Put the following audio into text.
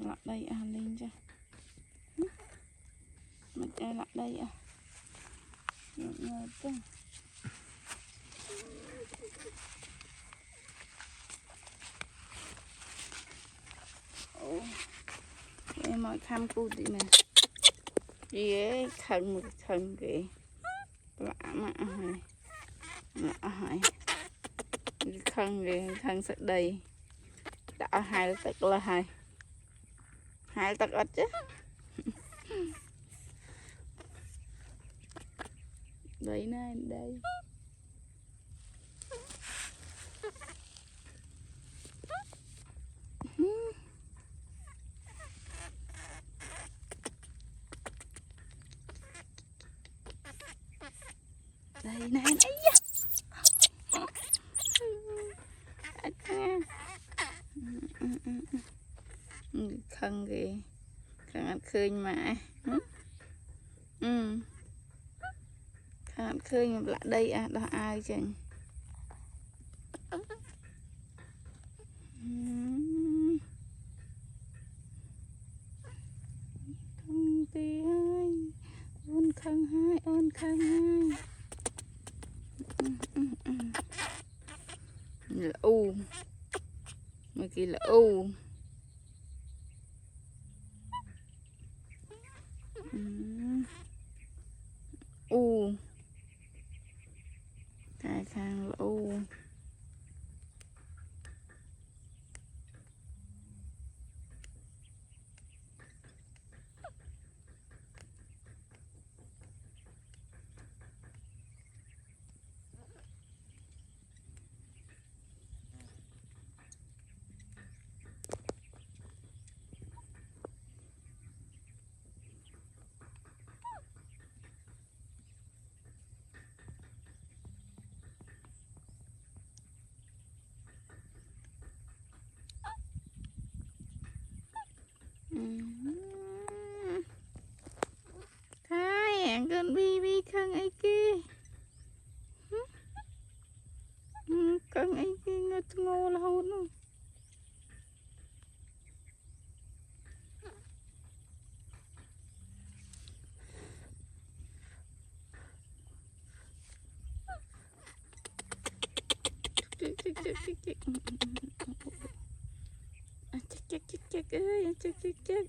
Lọt đây à lên cho mình cho lọt đây à ngờ chứ em mọi khăm cu đi nè gì ấy khăn kì lạ mà hỏi khăn kì khăn sạch đầy đã hai tật là hai tật ít chứ đấy nè đây đây nè khăn kì khăn ăn khơi mà khăn ăn khơi mà lại đây à đó ai chừng không tí hai ôn khăn hai là u mà kia là u cái khăn là u hai hẹn con bi khăn ấy kia khăn ấy kia ngô là hôn luôn chắc ơi chắc